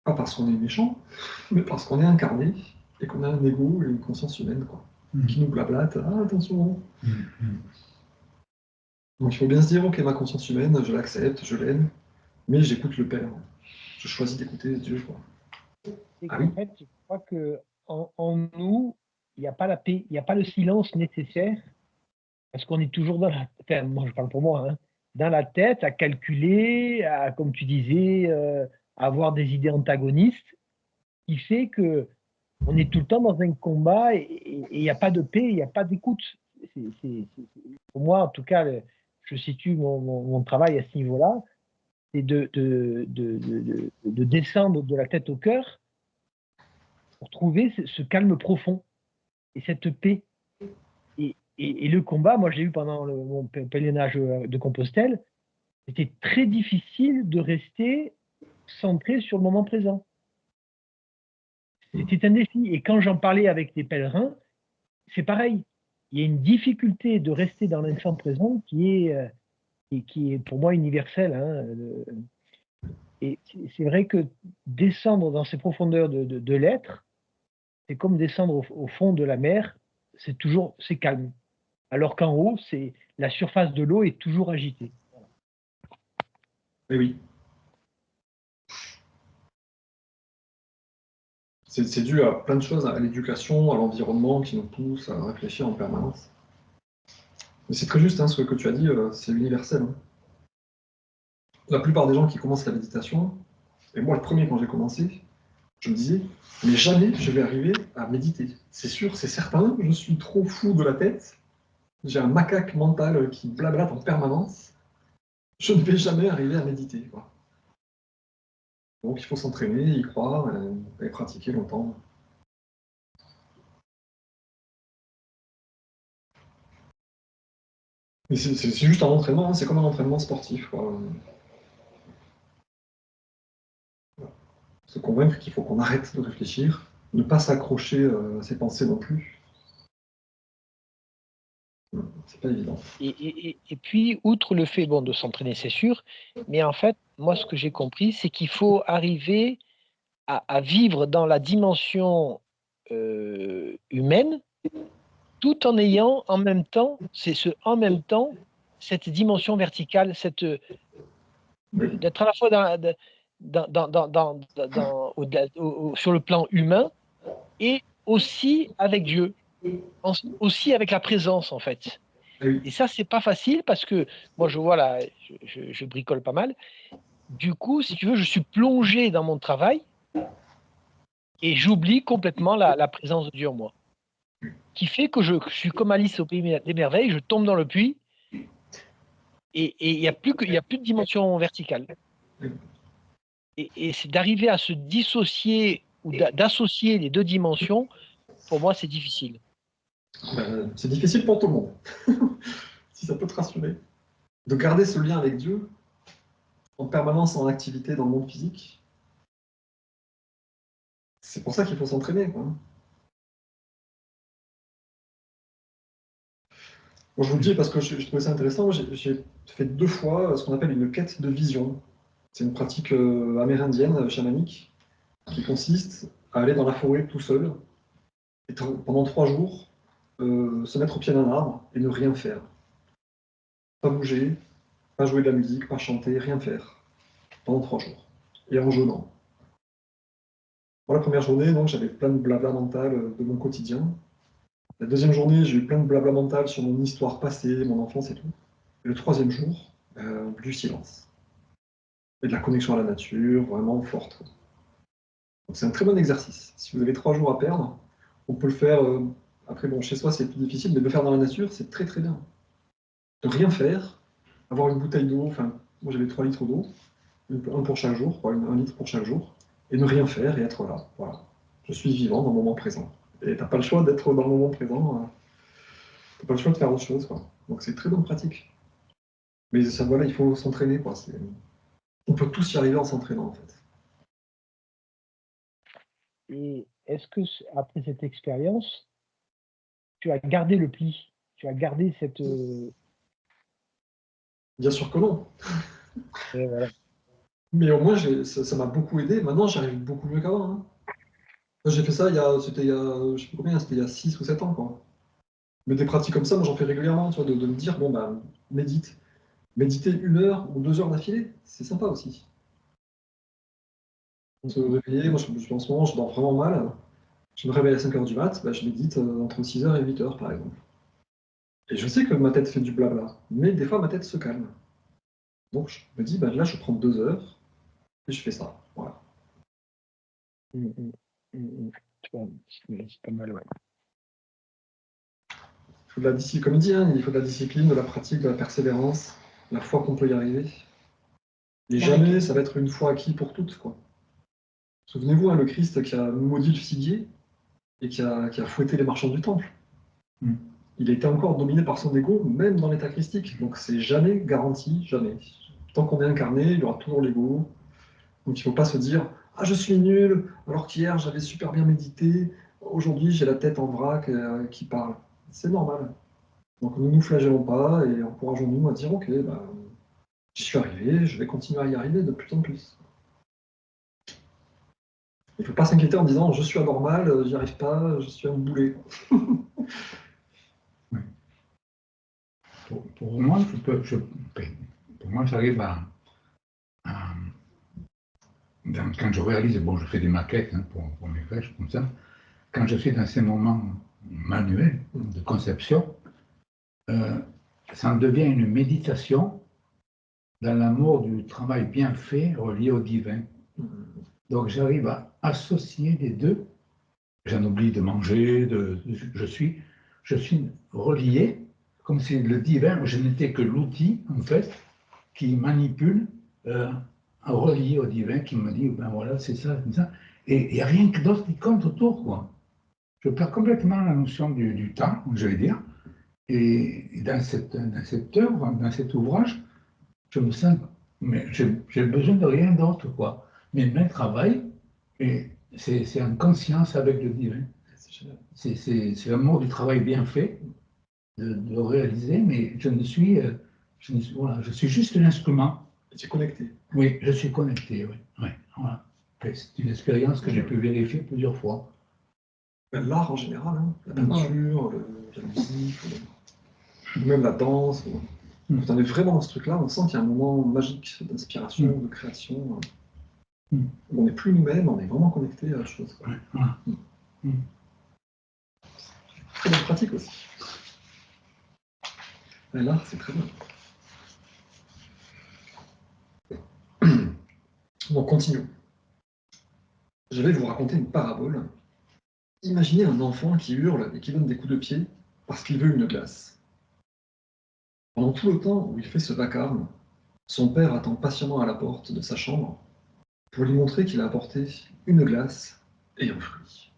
Pas parce qu'on est méchant, mais parce qu'on est incarné et qu'on a un ego et une conscience humaine, quoi, qui nous blablate, attention. Donc il faut bien se dire, ok, ma conscience humaine, je l'accepte, je l'aime, mais j'écoute le Père. Je choisis d'écouter Dieu, quoi. Et Ah qu'en oui. fait, je crois que en nous, il n'y a pas la paix, il n'y a pas le silence nécessaire, parce qu'on est toujours dans la tête, enfin, moi je parle pour moi, hein, dans la tête, à calculer, à, comme tu disais, à avoir des idées antagonistes, qui fait que on est tout le temps dans un combat et il n'y a pas de paix, il n'y a pas d'écoute. Pour moi, en tout cas, je situe mon travail à ce niveau-là, c'est de descendre de la tête au cœur pour trouver ce calme profond et cette paix. Et le combat, moi, j'ai eu pendant mon pèlerinage de Compostelle, c'était très difficile de rester centré sur le moment présent. C'était un défi. Et quand j'en parlais avec des pèlerins, c'est pareil. Il y a une difficulté de rester dans l'instant présent qui est pour moi universelle. Hein. Et c'est vrai que descendre dans ces profondeurs de l'être, c'est comme descendre au fond de la mer, c'est calme. Alors qu'en haut, la surface de l'eau est toujours agitée. Et oui. C'est dû à plein de choses, à l'éducation, à l'environnement qui nous pousse à réfléchir en permanence. Mais c'est très juste, hein, ce que tu as dit, c'est universel. Hein. La plupart des gens qui commencent la méditation, et moi le premier quand j'ai commencé, je me disais, mais jamais je vais arriver à méditer. C'est sûr, c'est certain, je suis trop fou de la tête, j'ai un macaque mental qui blablate en permanence, je ne vais jamais arriver à méditer. Quoi. Donc il faut s'entraîner, y croire et pratiquer longtemps. Mais c'est juste un entraînement, hein, c'est comme un entraînement sportif. Quoi. Se convaincre qu'il faut qu'on arrête de réfléchir, ne pas s'accrocher à ses pensées non plus. C'est pas évident. Et puis, outre le fait de s'entraîner, c'est sûr, mais en fait, moi, ce que j'ai compris, c'est qu'il faut arriver à vivre dans la dimension humaine, tout en ayant en même temps, cette dimension verticale, d'être à la fois sur le plan humain et aussi avec Dieu, aussi avec la présence, en fait. Et ça, c'est pas facile parce que moi, je vois là, je bricole pas mal. Du coup, si tu veux, je suis plongé dans mon travail et j'oublie complètement la présence de Dieu en moi. Qui fait que je suis comme Alice au pays des merveilles, je tombe dans le puits et il n'y a plus de dimension verticale. Et c'est d'arriver à se dissocier ou d'associer les deux dimensions, pour moi, c'est difficile. C'est difficile pour tout le monde, si ça peut te rassurer. De garder ce lien avec Dieu en permanence en activité dans le monde physique, c'est pour ça qu'il faut s'entraîner. Moi, je vous le dis parce que je trouvais ça intéressant. J'ai fait 2 fois ce qu'on appelle une quête de vision. C'est une pratique amérindienne, chamanique, qui consiste à aller dans la forêt tout seul et pendant 3 jours se mettre au pied d'un arbre et ne rien faire. Pas bouger, pas jouer de la musique, pas chanter, rien faire. Pendant 3 jours. Et en jeûnant. Pour la première journée, donc, j'avais plein de blabla mental de mon quotidien. La deuxième journée, j'ai eu plein de blabla mental sur mon histoire passée, mon enfance et tout. Et le troisième jour, du silence. Et de la connexion à la nature, vraiment forte. Donc c'est un très bon exercice. Si vous avez 3 jours à perdre, on peut le faire. Après, bon, chez soi, c'est plus difficile, mais de le faire dans la nature, c'est très très bien. De rien faire, avoir une bouteille d'eau, enfin, moi j'avais 3 litres d'eau, un pour chaque jour, quoi, 1 litre pour chaque jour, et ne rien faire et être là. Voilà. Je suis vivant dans le moment présent. Et t'as pas le choix d'être dans le moment présent. T'as pas le choix de faire autre chose, quoi. Donc c'est très bonne pratique. Mais ça, voilà, il faut s'entraîner, quoi. On peut tous y arriver en s'entraînant, en fait. Et est-ce que, après cette expérience, tu as gardé le pli? Tu as gardé cette... Bien sûr que non. Et voilà. Mais au moins, ça m'a beaucoup aidé. Maintenant, j'arrive beaucoup mieux qu'avant. Hein. J'ai fait ça, c'était il y a, je sais plus combien, c'était il y a 6 ou 7 ans, quoi. Mais des pratiques comme ça, moi, j'en fais régulièrement, tu vois, de me dire, bon, bah, médite. Méditer 1 heure ou 2 heures d'affilée, c'est sympa aussi. Se réveiller, moi, en ce moment, je dors vraiment mal. Je me réveille à 5 h du mat, je médite entre 6 h et 8 h, par exemple. Et je sais que ma tête fait du blabla, mais des fois, ma tête se calme. Donc, je me dis, là, je prends 2 heures et je fais ça. Voilà. C'est pas mal, ouais. Il faut de la discipline, comme il dit, il faut de la discipline, de la pratique, de la persévérance, la foi qu'on peut y arriver. Et jamais ça va être une foi acquise pour toutes, quoi. Souvenez-vous, le Christ qui a maudit le figuier et qui a fouetté les marchands du temple. Il a été encore dominé par son ego, même dans l'état christique. Donc c'est jamais garanti, jamais. Tant qu'on est incarné, il y aura toujours l'ego. Donc il ne faut pas se dire « Ah, je suis nul, alors qu'hier j'avais super bien médité, aujourd'hui j'ai la tête en vrac qui parle. » C'est normal. Donc ne nous flagellons pas et encourageons-nous à dire « Ok, j'y suis arrivé, je vais continuer à y arriver de plus en plus. » Il ne faut pas s'inquiéter en disant « Je suis anormal, j'y arrive pas, je suis un boulet. » Pour moi, j'arrive quand je réalise, je fais des maquettes pour mes crèches, comme ça, quand je suis dans ces moments manuels de conception, ça en devient une méditation dans l'amour du travail bien fait relié au divin. Donc j'arrive à associer les deux. J'en oublie de manger, je suis relié, comme si le divin, je n'étais que l'outil, en fait, qui manipule, relié au divin, qui me dit, voilà, c'est ça, comme ça. Et il n'y a rien que d'autre qui compte autour, quoi. Je perds complètement la notion du temps, je vais dire. Et dans cette œuvre, dans cet ouvrage, je me sens, mais j'ai besoin de rien d'autre, quoi. Mes mains travaillent, et c'est en conscience avec le divin. C'est l'amour du travail bien fait, de réaliser, mais voilà, je suis juste un instrument. Tu es connecté. Oui, je suis connecté, oui. Voilà. C'est une expérience que j'ai pu vérifier plusieurs fois. L'art en général, la peinture, la musique, même la danse. Quand on est vraiment dans ce truc-là, on sent qu'il y a un moment magique d'inspiration, de création. On n'est plus nous-mêmes, on est vraiment connecté à la chose. Très bonne pratique aussi. L'art, c'est très bien. Donc, continuons. Je vais vous raconter une parabole. Imaginez un enfant qui hurle et qui donne des coups de pied parce qu'il veut une glace. Pendant tout le temps où il fait ce vacarme, son père attend patiemment à la porte de sa chambre pour lui montrer qu'il a apporté une glace et un fruit.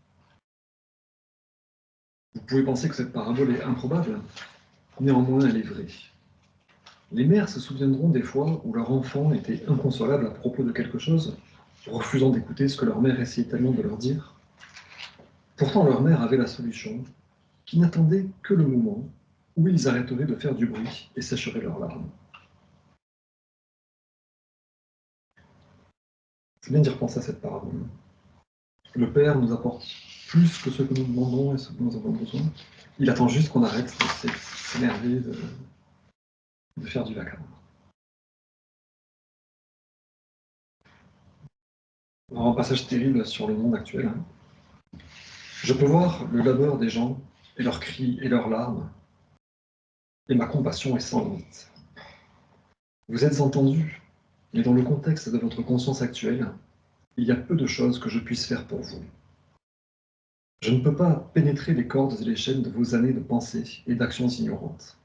Vous pouvez penser que cette parabole est improbable, néanmoins elle est vraie. Les mères se souviendront des fois où leur enfant était inconsolable à propos de quelque chose, refusant d'écouter ce que leur mère essayait tellement de leur dire. Pourtant leur mère avait la solution, qui n'attendait que le moment où ils arrêteraient de faire du bruit et sécheraient leurs larmes. C'est bien d'y repenser à cette parabole. Le Père nous apporte plus que ce que nous demandons et ce que nous avons besoin. Il attend juste qu'on arrête de s'énerver, de faire du vacarme. Alors, un passage terrible sur le monde actuel. Je peux voir le labeur des gens et leurs cris et leurs larmes, et ma compassion est sans limite. Vous êtes entendus, mais dans le contexte de votre conscience actuelle, il y a peu de choses que je puisse faire pour vous. Je ne peux pas pénétrer les cordes et les chaînes de vos années de pensées et d'actions ignorantes.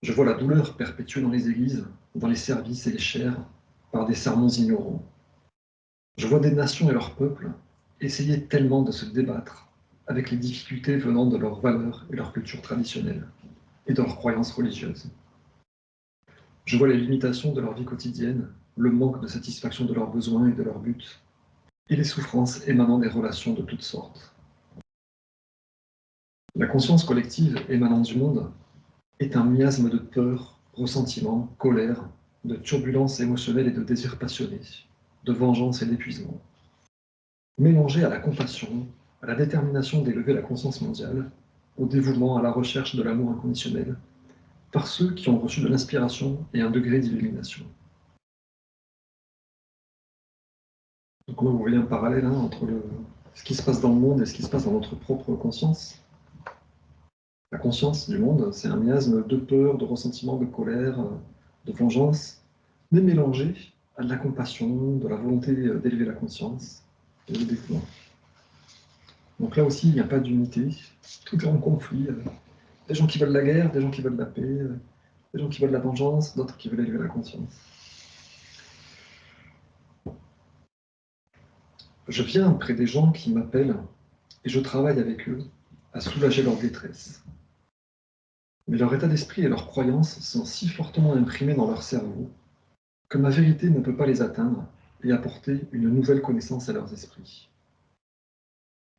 Je vois la douleur perpétuée dans les églises, dans les services et les chaires, par des sermons ignorants. Je vois des nations et leurs peuples essayer tellement de se débattre avec les difficultés venant de leurs valeurs et leur culture traditionnelle, et de leurs croyances religieuses. Je vois les limitations de leur vie quotidienne, le manque de satisfaction de leurs besoins et de leurs buts, et les souffrances émanant des relations de toutes sortes. La conscience collective émanant du monde est un miasme de peur, ressentiment, colère, de turbulences émotionnelles et de désirs passionnés, de vengeance et d'épuisement. Mélangé à la compassion, à la détermination d'élever la conscience mondiale, au dévouement à la recherche de l'amour inconditionnel, par ceux qui ont reçu de l'inspiration et un degré d'illumination. Donc là, vous voyez un parallèle entre ce qui se passe dans le monde et ce qui se passe dans notre propre conscience. La conscience du monde, c'est un miasme de peur, de ressentiment, de colère, de vengeance, mais mélangé à de la compassion, de la volonté d'élever la conscience et le développement. Donc là aussi, il n'y a pas d'unité, tout est en conflit. Des gens qui veulent la guerre, des gens qui veulent la paix, des gens qui veulent la vengeance, d'autres qui veulent élever la conscience. Je viens près des gens qui m'appellent et je travaille avec eux à soulager leur détresse. Mais leur état d'esprit et leurs croyances sont si fortement imprimés dans leur cerveau que ma vérité ne peut pas les atteindre et apporter une nouvelle connaissance à leurs esprits.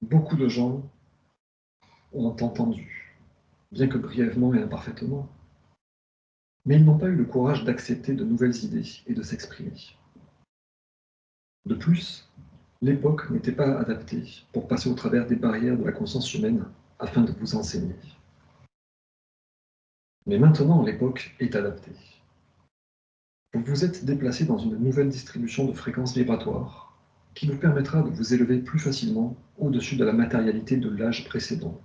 Beaucoup de gens ont entendu, bien que brièvement et imparfaitement, mais ils n'ont pas eu le courage d'accepter de nouvelles idées et de s'exprimer. De plus, l'époque n'était pas adaptée pour passer au travers des barrières de la conscience humaine afin de vous enseigner. Mais maintenant, l'époque est adaptée. Vous vous êtes déplacé dans une nouvelle distribution de fréquences vibratoires qui vous permettra de vous élever plus facilement au-dessus de la matérialité de l'âge précédent.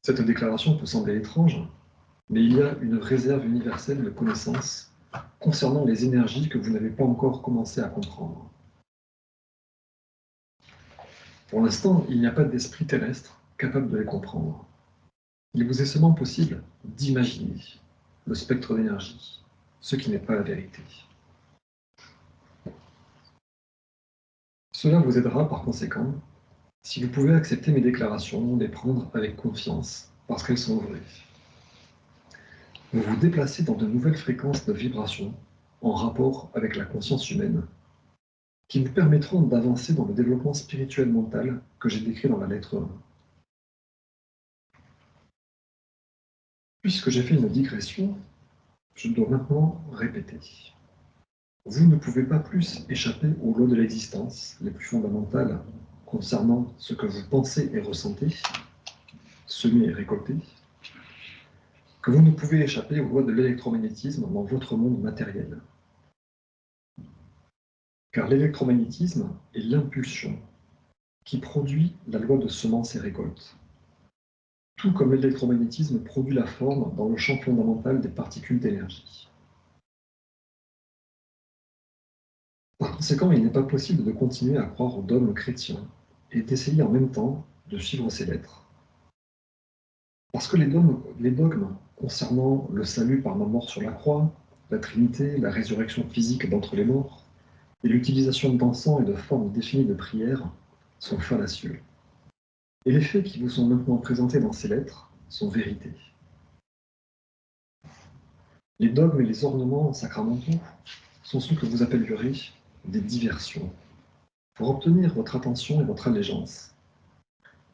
Cette déclaration peut sembler étrange, mais il y a une réserve universelle de connaissances concernant les énergies que vous n'avez pas encore commencé à comprendre. Pour l'instant, il n'y a pas d'esprit terrestre capable de les comprendre. Il vous est seulement possible d'imaginer le spectre d'énergie, ce qui n'est pas la vérité. Cela vous aidera par conséquent si vous pouvez accepter mes déclarations, les prendre avec confiance, parce qu'elles sont vraies. Vous vous déplacez dans de nouvelles fréquences de vibration en rapport avec la conscience humaine, qui vous permettront d'avancer dans le développement spirituel mental que j'ai décrit dans la lettre 1. Puisque j'ai fait une digression, je dois maintenant répéter. Vous ne pouvez pas plus échapper aux lois de l'existence, les plus fondamentales, concernant ce que vous pensez et ressentez, semer et récolter, que vous ne pouvez échapper aux lois de l'électromagnétisme dans votre monde matériel. Car l'électromagnétisme est l'impulsion qui produit la loi de semence et récolte, tout comme l'électromagnétisme produit la forme dans le champ fondamental des particules d'énergie. Par conséquent, il n'est pas possible de continuer à croire aux dogmes chrétiens et d'essayer en même temps de suivre ces lettres. Parce que les dogmes concernant le salut par ma mort sur la croix, la Trinité, la résurrection physique d'entre les morts, et l'utilisation d'encens et de formes définies de prière sont fallacieux. Et les faits qui vous sont maintenant présentés dans ces lettres sont vérités. Les dogmes et les ornements sacramentaux sont ce que vous appellerez des diversions, pour obtenir votre attention et votre allégeance,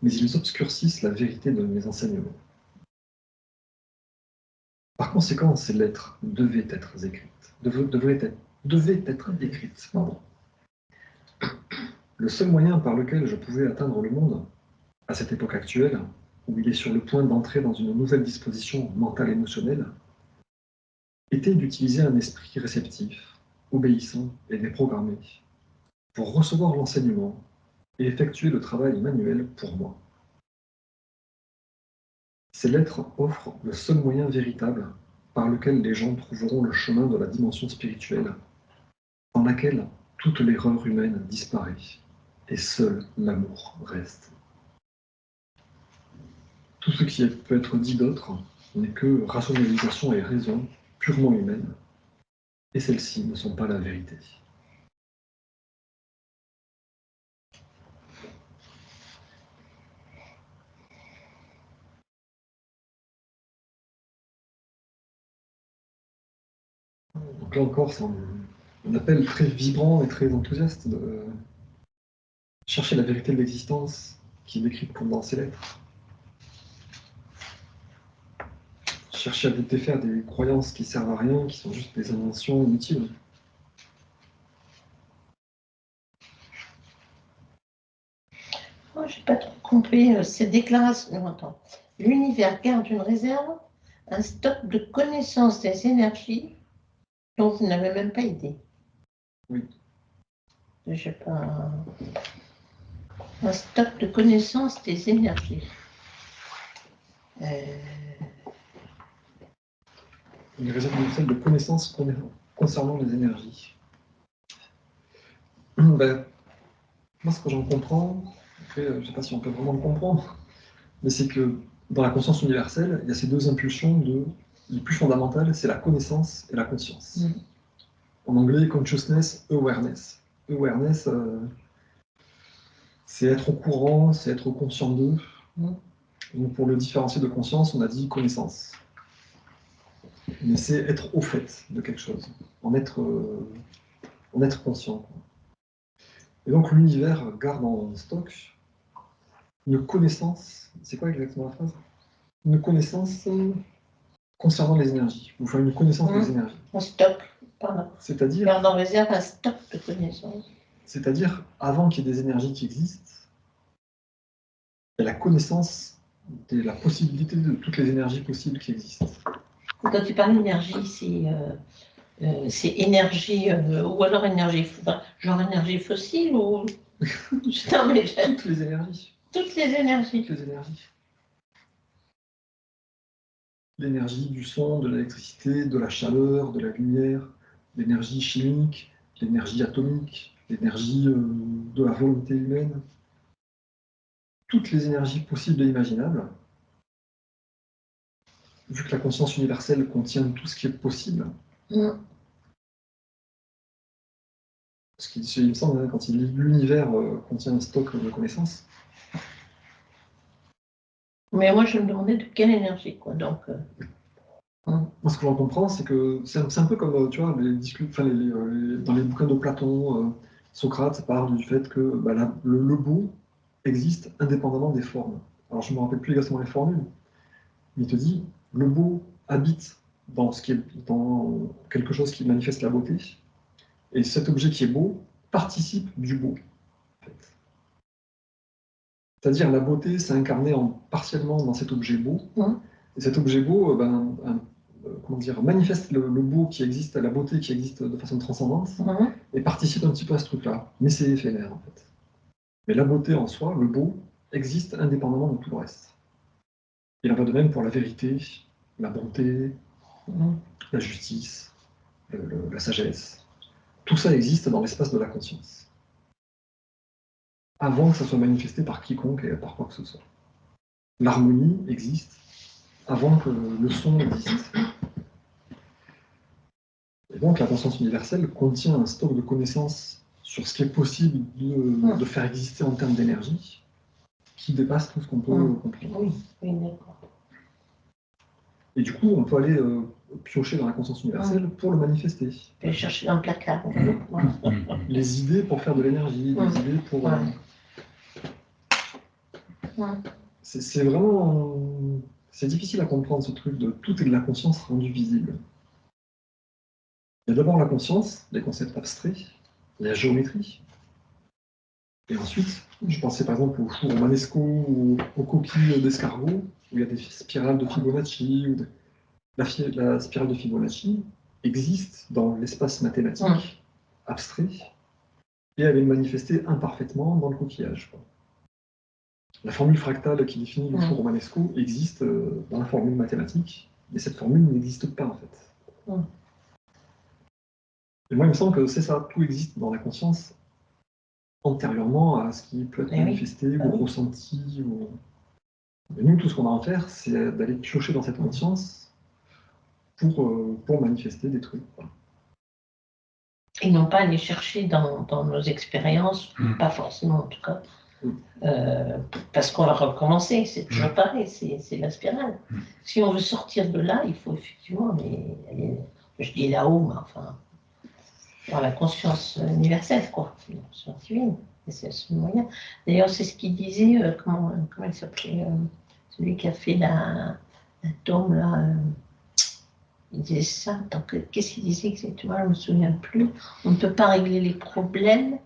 mais ils obscurcissent la vérité de mes enseignements. Par conséquent, ces lettres devaient être écrites. Le seul moyen par lequel je pouvais atteindre le monde, à cette époque actuelle, où il est sur le point d'entrer dans une nouvelle disposition mentale émotionnelle, était d'utiliser un esprit réceptif, obéissant et déprogrammé, pour recevoir l'enseignement et effectuer le travail manuel pour moi. Ces lettres offrent le seul moyen véritable par lequel les gens trouveront le chemin de la dimension spirituelle, dans laquelle toute l'erreur humaine disparaît, et seul l'amour reste. Tout ce qui peut être dit d'autre n'est que rationalisation et raison purement humaine, et celles-ci ne sont pas la vérité. Donc là encore, c'est un appel très vibrant et très enthousiaste de chercher la vérité de l'existence qui est décrite comme dans ces lettres. Chercher à vous défaire des croyances qui servent à rien, qui sont juste des inventions inutiles. Moi, je n'ai pas trop compris ces déclarations. Attends. L'univers garde une réserve, un stock de connaissances des énergies dont vous n'avez même pas idée. Oui. Je sais pas. Un stock de connaissances des énergies. Une réserve universelle de connaissances concernant les énergies. Ben, moi, ce que j'en comprends, après, je ne sais pas si on peut vraiment le comprendre, mais c'est que dans la conscience universelle, il y a ces deux impulsions les plus fondamentales, c'est la connaissance et la conscience. En anglais, consciousness, awareness. Awareness, c'est être au courant, c'est être conscient d'eux. Donc pour le différencier de conscience, on a dit connaissance. Mais c'est être au fait de quelque chose, en être conscient. Quoi. Et donc l'univers garde en stock une connaissance, c'est quoi exactement la phrase? Une connaissance concernant les énergies, ou enfin une connaissance des énergies. Un stock, pardon. C'est-à-dire... Garde en réserve un stock de connaissances. C'est-à-dire, avant qu'il y ait des énergies qui existent, il y a la connaissance de la possibilité de toutes les énergies possibles qui existent. Quand tu parles d'énergie, c'est énergie, ou alors énergie, genre énergie fossile, ou... Non, mais toutes les énergies. Toutes les énergies. Toutes les énergies. L'énergie du son, de l'électricité, de la chaleur, de la lumière, l'énergie chimique, l'énergie atomique, l'énergie de la volonté humaine. Toutes les énergies possibles et imaginables. Vu que la conscience universelle contient tout ce qui est possible, parce qu'il me semble, quand il dit l'univers contient un stock de connaissances. Mais moi, je me demandais de quelle énergie, quoi. Donc, moi, ce que j'en comprends, c'est que c'est un peu comme, tu vois, dans les bouquins de Platon, Socrate parle du fait que le beau existe indépendamment des formes. Alors, je ne me rappelle plus exactement les formules, mais il te dit, le beau habite dans quelque chose qui manifeste la beauté, et cet objet qui est beau participe du beau. En fait. C'est-à-dire la beauté s'est incarnée partiellement dans cet objet beau, et cet objet beau manifeste le beau qui existe, la beauté qui existe de façon transcendante, et participe un petit peu à ce truc-là. Mais c'est éphémère, en fait. Mais la beauté en soi, le beau, existe indépendamment de tout le reste. Il en va de même pour la vérité, la bonté, la justice, la sagesse. Tout ça existe dans l'espace de la conscience. Avant que ça soit manifesté par quiconque et par quoi que ce soit. L'harmonie existe avant que le son existe. Et donc la conscience universelle contient un stock de connaissances sur ce qui est possible de faire exister en termes d'énergie qui dépasse tout ce qu'on peut comprendre. Oui, d'accord. Et du coup, on peut aller piocher dans la conscience universelle pour le manifester. Je vais chercher dans le placard. Les idées pour faire de l'énergie, les idées pour... C'est vraiment... C'est difficile à comprendre ce truc de tout est de la conscience rendue visible. Il y a d'abord la conscience, les concepts abstraits, la géométrie. Et ensuite, je pensais par exemple au four romanesco ou aux coquilles d'escargot, où il y a des spirales de Fibonacci. La spirale de Fibonacci existe dans l'espace mathématique abstrait, et elle est manifestée imparfaitement dans le coquillage. La formule fractale qui définit le four romanesco existe dans la formule mathématique, mais cette formule n'existe pas en fait. Et moi, il me semble que c'est ça, tout existe dans la conscience antérieurement à ce qui peut être manifesté ou ressenti. Et nous, tout ce qu'on a à faire, c'est d'aller piocher dans cette conscience pour manifester des trucs. Quoi. Et non pas aller chercher dans nos expériences, pas forcément en tout cas, parce qu'on va recommencer, c'est toujours pareil, c'est la spirale. Si on veut sortir de là, il faut effectivement aller, je dis là-haut, mais enfin, dans la conscience universelle, quoi, la conscience divine, c'est le moyen. D'ailleurs, c'est ce qu'il disait, comment il s'appelait, celui qui a fait la tome, là, il disait ça, qu'est-ce qu'il disait exactement, je ne me souviens plus, on ne peut pas régler les problèmes.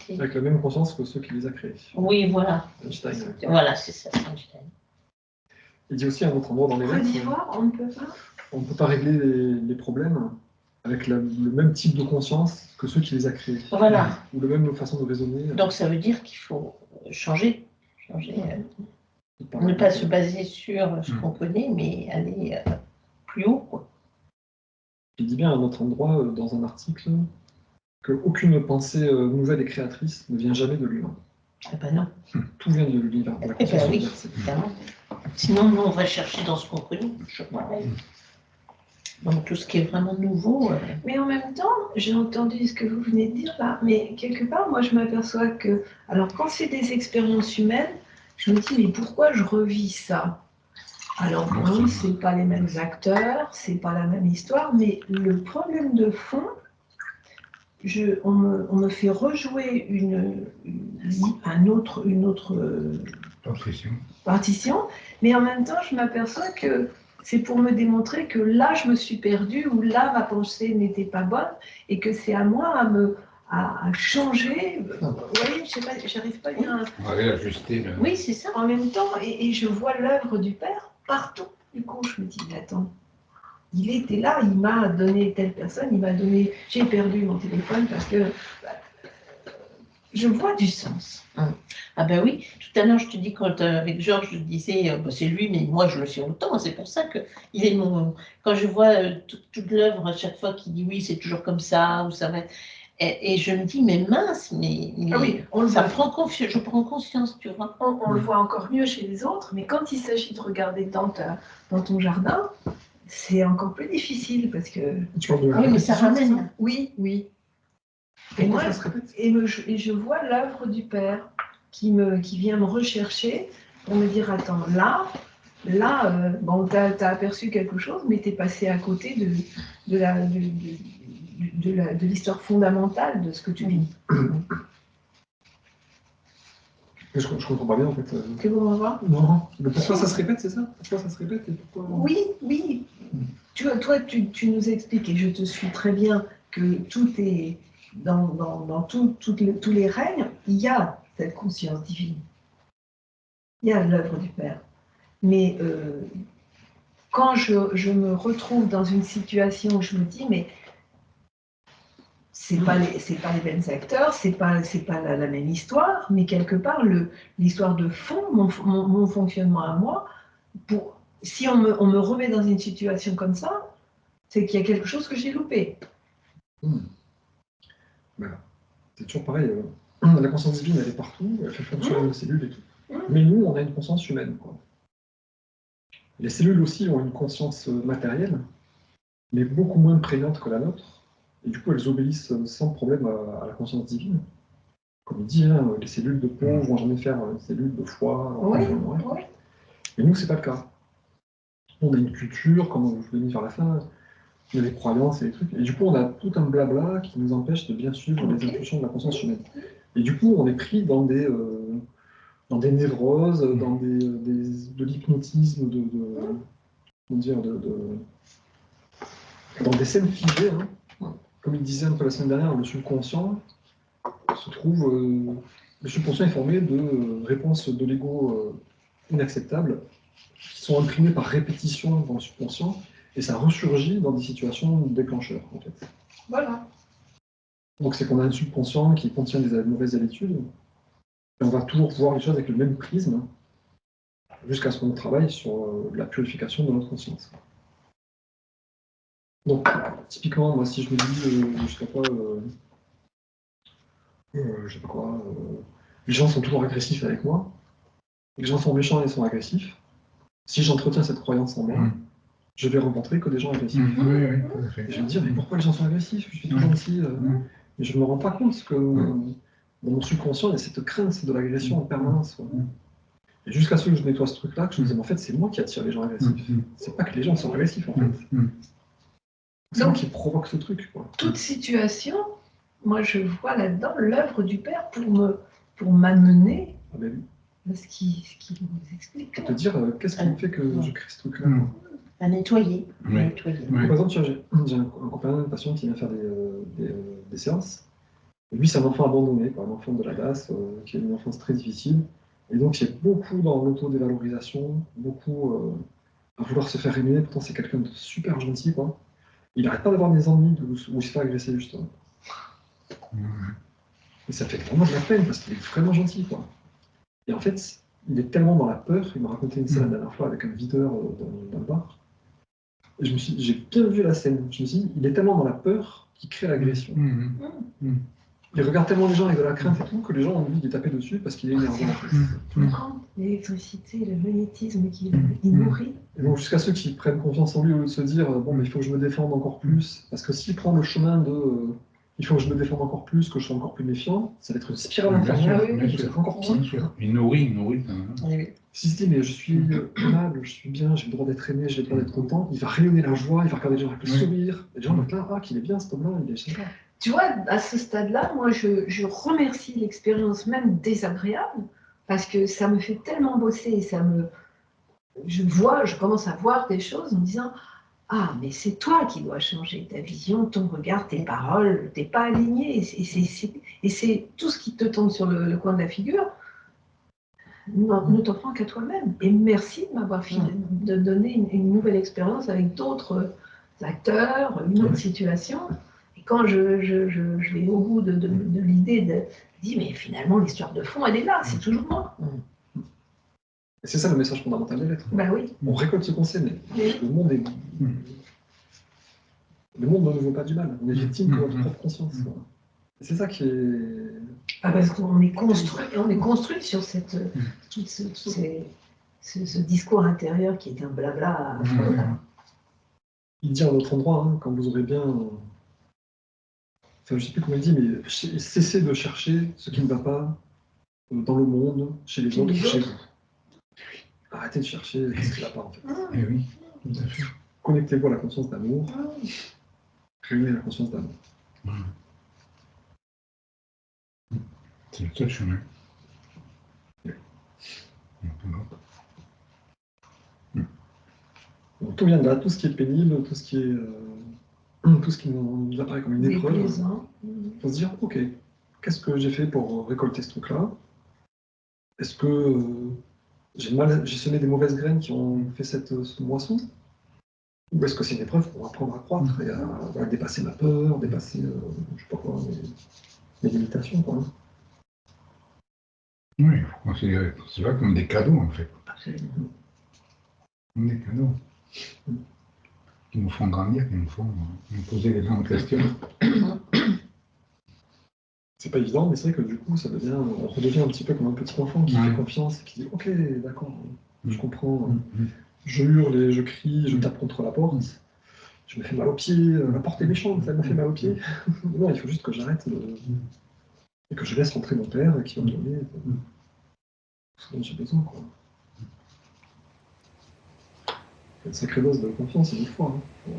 Avec la même conscience que ceux qui les a créés. Oui, voilà. Einstein. Voilà, c'est ça, Einstein. Il dit aussi à un autre endroit dans les lettres. On ne peut pas. On ne peut pas régler les problèmes, avec le même type de conscience que ceux qui les a créés. Voilà. Ou la même façon de raisonner. Donc ça veut dire qu'il faut changer. Ne pas se baser sur ce qu'on connaît, mais aller plus haut, quoi. Il dit bien à un autre endroit, dans un article, qu'aucune pensée nouvelle et créatrice ne vient jamais de l'humain. Eh ben non. Tout vient de l'univers, de la Eh conscience ben oui, universelle. évidemment. Sinon, nous, on va chercher dans ce qu'on connaît, je pareil. Donc tout ce qui est vraiment nouveau. Mais en même temps, j'ai entendu ce que vous venez de dire là, mais quelque part, moi, je m'aperçois que, alors quand c'est des expériences humaines, je me dis, mais pourquoi je revis ça? Alors bon, c'est pas les mêmes acteurs, c'est pas la même histoire, mais le problème de fond, on me fait rejouer une autre partition, mais en même temps, je m'aperçois que c'est pour me démontrer que là, je me suis perdue, ou là, ma pensée n'était pas bonne, et que c'est à moi à changer. Vous voyez, je sais pas, j'arrive pas bien à réajuster. Oui, c'est ça. En même temps, et je vois l'œuvre du Père partout. Du coup, je me dis, mais attends, il était là, il m'a donné telle personne, il m'a donné. J'ai perdu mon téléphone parce que je vois du sens. Ah ben oui, tout à l'heure, je te dis, quand avec Georges, je disais, bah, c'est lui, mais moi, je le suis autant. C'est pour ça que il est mon. Quand je vois toute l'œuvre, à chaque fois qu'il dit oui, c'est toujours comme ça, ou ça va. Et je me dis, mais mince, mais Ah oui, ça prend confiance, je prends conscience, tu vois. On le voit encore mieux chez les autres, mais quand il s'agit de regarder dans ton jardin, c'est encore plus difficile parce que. Oui, mais ça ramène. Oui, oui. Et moi, je vois l'œuvre du Père qui vient me rechercher pour me dire, attends, là, bon, t'as aperçu quelque chose, mais t'es passé à côté de l'histoire fondamentale de ce que tu vis. Je comprends pas bien en fait. Tu comprends pas? Non, mais pourquoi ça se répète, c'est ça? Pourquoi ça se répète et pourquoi... Oui. Toi, tu nous expliques, et je te suis très bien, que tout est dans tous les règnes, il y a cette conscience divine. Il y a l'œuvre du Père. Mais quand je me retrouve dans une situation où je me dis, mais c'est pas les mêmes acteurs, c'est pas la même histoire, mais quelque part, l'histoire de fond, mon fonctionnement à moi, si on me remet dans une situation comme ça, c'est qu'il y a quelque chose que j'ai loupé. Ben, c'est toujours pareil. La conscience divine, elle est partout, elle fait fonctionner nos cellules et tout. Mais nous, on a une conscience humaine, quoi. Les cellules aussi ont une conscience matérielle, mais beaucoup moins prégnante que la nôtre. Et du coup, elles obéissent sans problème à la conscience divine. Comme il dit, hein, les cellules de peau vont jamais faire une cellule de foie. Oui. Mais nous, c'est pas le cas. On a une culture, comme je vous l'ai mis vers la fin, il y a des croyances et des trucs. Et du coup, on a tout un blabla qui nous empêche de bien suivre les impulsions de la conscience humaine. Et du coup, on est pris dans des névroses, dans de l'hypnotisme, dans des scènes figées. Hein. Comme il disait un peu la semaine dernière, le subconscient se trouve. Le subconscient est formé de réponses de l'ego inacceptables qui sont imprimées par répétition dans le subconscient et ça ressurgit dans des situations déclencheurs, en fait. Voilà. Donc c'est qu'on a un subconscient qui contient des mauvaises habitudes et on va toujours voir les choses avec le même prisme jusqu'à ce qu'on travaille sur la purification de notre conscience. Donc, typiquement, moi, si je me dis, je sais pas quoi, les gens sont toujours agressifs avec moi, les gens sont méchants et sont agressifs, si j'entretiens cette croyance en moi, je vais rencontrer que des gens agressifs. Oui, et je vais me dire, mais pourquoi les gens sont agressifs? Je suis tout gentil. Mais je ne me rends pas compte que dans mon subconscient, il y a cette crainte de l'agression en permanence. Et jusqu'à ce que je nettoie ce truc-là, que je me dis, en fait, c'est moi qui attire les gens agressifs. C'est pas que les gens sont agressifs, en fait. C'est moi qui provoque ce truc. Quoi. Toute situation, moi, je vois là-dedans l'œuvre du Père pour m'amener à ce qu'il nous explique. Pour te dire, qu'est-ce qui me fait que je crée ce truc-là? À nettoyer. Par exemple, j'ai un compagnon, une patiente qui vient faire des séances. Et lui, c'est un enfant abandonné, un enfant de la DAS, qui a une enfance très difficile. Et donc, il est beaucoup dans l'autodévalorisation, beaucoup à vouloir se faire aimer. Pourtant, c'est quelqu'un de super gentil, quoi. Il n'arrête pas d'avoir des ennuis où il se fait agresser, justement. Et ça fait vraiment de la peine, parce qu'il est vraiment gentil, quoi. Et en fait, il est tellement dans la peur, il m'a raconté une scène la dernière fois avec un videur dans le bar, et j'ai bien vu la scène. Je me suis dit, il est tellement dans la peur qu'il crée l'agression. Il regarde tellement les gens avec de la crainte et tout, que les gens ont envie de lui taper dessus parce qu'il est énervé. L'électricité, le magnétisme qui nourrit. Et donc jusqu'à ceux qui prennent confiance en lui au lieu de se dire, bon, mais il faut que je me défende encore plus, parce que s'il prend le chemin de il faut que je me défende encore plus, que je sois encore plus méfiant, ça va être une spirale infernale, ça va être encore pire. Il nourrit. S'il se dit, mais je suis aimable, je suis bien, j'ai le droit d'être aimé, j'ai le droit d'être content, il va rayonner la joie, il va regarder les gens avec le sourire. Les gens vont être là, ah, qu'il est bien cet homme-là, il est sympa. Tu vois, à ce stade-là, moi, je remercie l'expérience même désagréable, parce que ça me fait tellement bosser, et je commence à voir des choses en me disant, ah, mais c'est toi qui dois changer ta vision, ton regard, tes paroles, t'es pas aligné, et c'est tout ce qui te tombe sur le coin de la figure. Ne t'en prends qu'à toi-même. Et merci de m'avoir de donner une nouvelle expérience avec d'autres acteurs, une autre situation. Et quand je vais au bout de l'idée de dire, mais finalement, l'histoire de fond, elle est là, c'est toujours moi. Et c'est ça le message fondamental des lettres. Bah oui. On récolte ce qu'on sait, mais le monde est... Le monde ne nous vaut pas du mal. On est victime de notre propre conscience. Et c'est ça qui est... Ah, parce qu'on est construit sur tout ce discours intérieur qui est un blabla. Il dit à un autre endroit, hein, quand vous aurez bien... Enfin, je ne sais plus comment il dit, mais cessez de chercher ce qui ne va pas dans le monde, chez les autres, chez vous. Arrêtez de chercher ce qui ne va pas, en fait. Eh oui, tout à fait. Connectez-vous à la conscience d'amour. Réunissez la conscience d'amour. C'est le seul chemin. Donc, tout vient de là, tout ce qui est pénible, tout ce qui nous apparaît comme une épreuve. Il faut se dire, ok, qu'est-ce que j'ai fait pour récolter ce truc-là? Est-ce que j'ai semé des mauvaises graines qui ont fait cette moisson? Ou est-ce que c'est une épreuve pour apprendre à croître et à dépasser ma peur, dépasser, je sais pas quoi, mes limitations, quoi. Oui, il faut considérer cela comme des cadeaux, en fait. Absolument. Comme des cadeaux. Qui nous font grandir, qui nous font nous poser les grandes questions. C'est pas évident, mais c'est vrai que du coup, on redevient un petit peu comme un petit enfant qui fait confiance et qui dit, ok, d'accord, je comprends. Je hurle et je crie, je tape contre la porte. Je me fais mal aux pieds, la porte est méchante, elle me fait mal aux pieds. Non, il faut juste que j'arrête et que je laisse rentrer mon père qui va me donner ce dont j'ai besoin, quoi. Une sacrée dose de confiance et de foi. Hein.